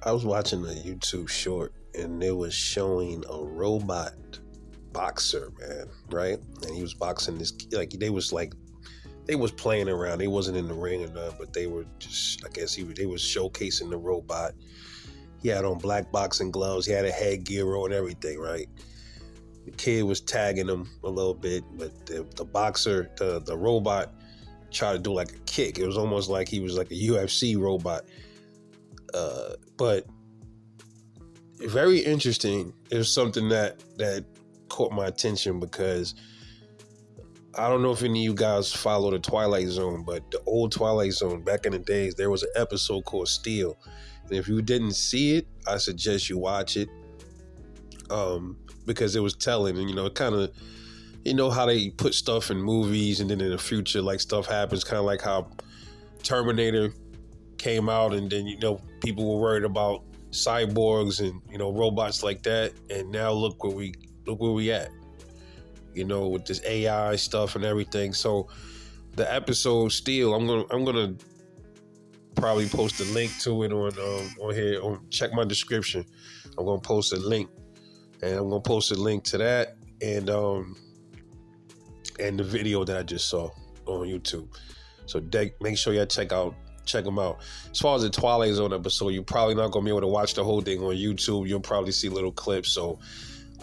I was watching a YouTube short and it was showing a robot boxer, man, right? And he was boxing this they was playing around. They wasn't in the ring or nothing, but they were just, I guess they was showcasing the robot. He had on black boxing gloves. He had a headgear on and everything, right? The kid was tagging him a little bit, but the boxer, the robot, tried to do like a kick. It was almost like he was like a UFC robot. But very interesting. It was something that caught my attention because I don't know if any of you guys follow the Twilight Zone, but the old Twilight Zone, back in the days, there was an episode called Steel. And if you didn't see it, I suggest you watch it. Because it was telling, and it kind of, how they put stuff in movies and then in the future, like stuff happens, kind of like how Terminator came out and then, people were worried about cyborgs and, robots like that. And now look where we at, with this AI stuff and everything. So the episode Steel, I'm gonna probably post a link to it on here. Check my description. I'm gonna post a link, and I'm gonna post a link to that and the video that I just saw on YouTube. So make sure y'all check them out. As far as the Twilight Zone episode, you're probably not gonna be able to watch the whole thing on YouTube. You'll probably see little clips. So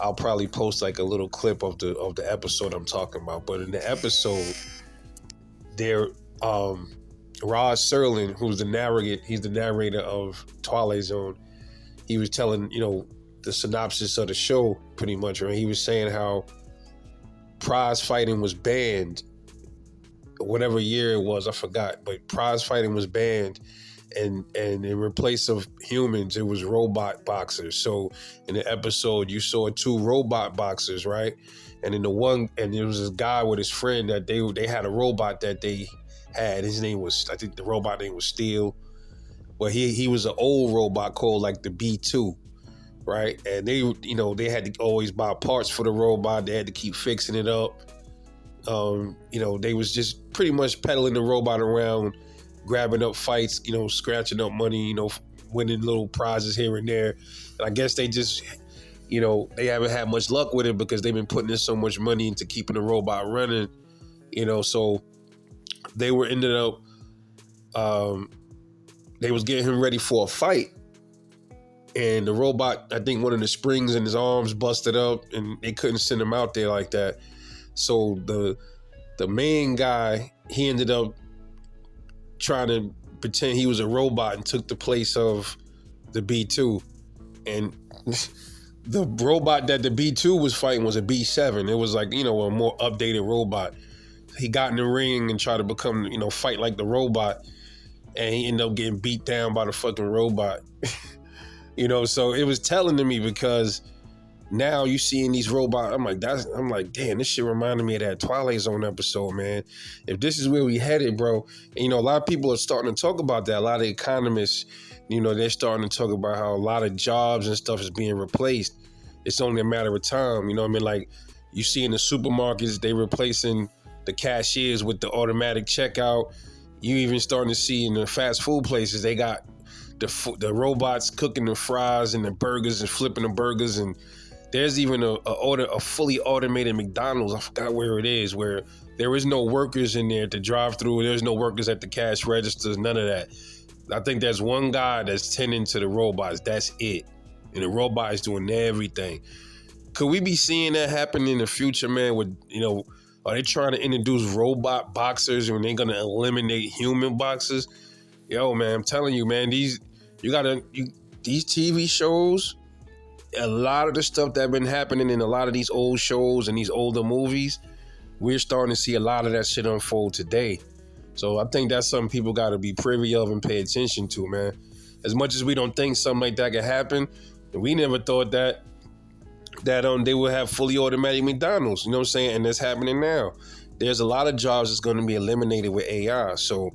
I'll probably post like a little clip of the episode I'm talking about. But in the episode, there, Rod Serling, who's he's the narrator of Twilight Zone. He was telling, the synopsis of the show pretty much, right? He was saying how prize fighting was banned, whatever year it was, I forgot, but prize fighting was banned, and in place of humans, it was robot boxers. So in the episode, you saw 2 robot boxers, right? And in there was this guy with his friend that they had a robot that they had. His name was, I think the robot name was Steel. Well, he was an old robot called like the B2, right? And they had to always buy parts for the robot. They had to keep fixing it up. They was just pretty much peddling the robot around, grabbing up fights, scratching up money, winning little prizes here and there. And I guess they just, they haven't had much luck with it because they've been putting in so much money into keeping the robot running, so they ended up, they was getting him ready for a fight. And the robot, I think one of the springs in his arms busted up and they couldn't send him out there like that. So the main guy, he ended up trying to pretend he was a robot and took the place of the B2. And the robot that the B2 was fighting was a B7. It was like, a more updated robot. He got in the ring and tried to become, fight like the robot. And he ended up getting beat down by the fucking robot. So it was telling to me because now you seeing these robots, I'm like, damn, this shit reminded me of that Twilight Zone episode, man. If this is where we headed, bro, a lot of people are starting to talk about that. A lot of economists, they're starting to talk about how a lot of jobs and stuff is being replaced. It's only a matter of time, Like you see in the supermarkets, they replacing the cashiers with the automatic checkout. You even starting to see in the fast food places, they got the robots cooking the fries and the burgers and flipping the burgers. And there's even a fully automated McDonald's, I forgot where it is, where there is no workers in there to drive through. There's no workers at the cash registers, none of that. I think there's one guy that's tending to the robots. That's it. And the robot is doing everything. Could we be seeing that happen in the future, man? With, are they trying to introduce robot boxers and they're going to eliminate human boxers? Yo, man, I'm telling you, man, these TV shows, a lot of the stuff that been happening in a lot of these old shows and these older movies, we're starting to see a lot of that shit unfold today. So I think that's something people got to be privy of and pay attention to, man. As much as we don't think something like that could happen, we never thought that they would have fully automatic McDonald's, you know what I'm saying? And that's happening now. There's a lot of jobs that's going to be eliminated with AI. So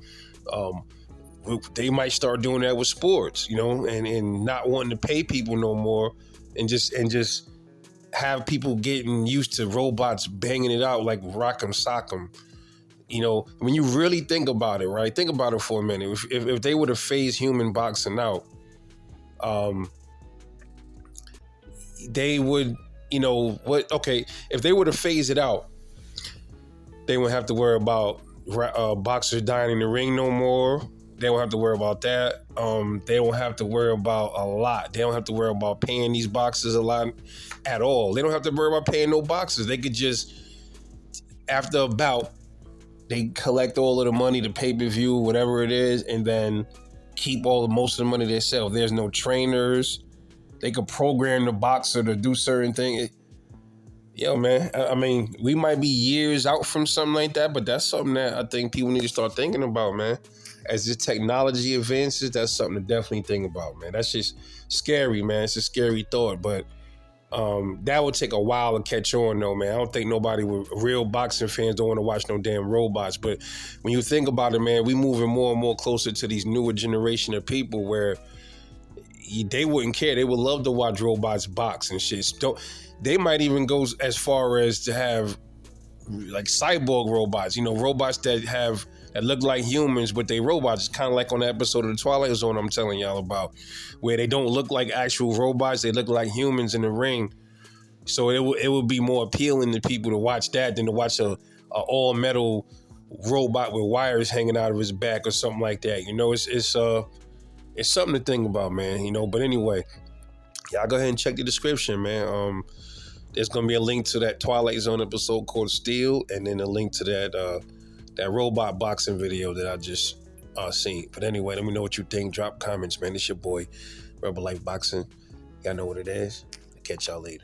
they might start doing that with sports, and not wanting to pay people no more, and just have people getting used to robots banging it out like rock'em sock'em. When you really think about it, right? Think about it for a minute. If they would have phased human boxing out, Um, they would, what? Okay, if they were to phase it out, they wouldn't have to worry about boxers dying in the ring no more. They don't have to worry about that. They don't have to worry about a lot. They don't have to worry about paying these boxers a lot at all. They don't have to worry about paying no boxers. They could just, after a bout, they collect all of the money, the pay-per-view, whatever it is, and then keep most of the money themselves. There's no trainers. They could program the boxer to do certain things. Yo, man, I mean, we might be years out from something like that, but that's something that I think people need to start thinking about, man. As this technology advances, that's something to definitely think about, man. That's just scary, man. It's a scary thought, but that would take a while to catch on, though, man. I don't think nobody with real boxing fans don't want to watch no damn robots. But when you think about it, man, we moving more and more closer to these newer generation of people where they wouldn't care. They would love to watch robots box and shit. They might even go as far as to have like cyborg robots, robots that look like humans, but they robots. It's kind of like on the episode of the Twilight Zone I'm telling y'all about, where they don't look like actual robots. They look like humans in the ring. So it would be more appealing to people to watch that than to watch a all metal robot with wires hanging out of his back or something like that. It's something to think about, man. But anyway, y'all go ahead and check the description, man. There's gonna be a link to that Twilight Zone episode called Steel, and then a link to that robot boxing video that I just seen. But anyway, let me know what you think. Drop comments, man. It's your boy, Rebel Life Boxing. Y'all know what it is. I'll catch y'all later.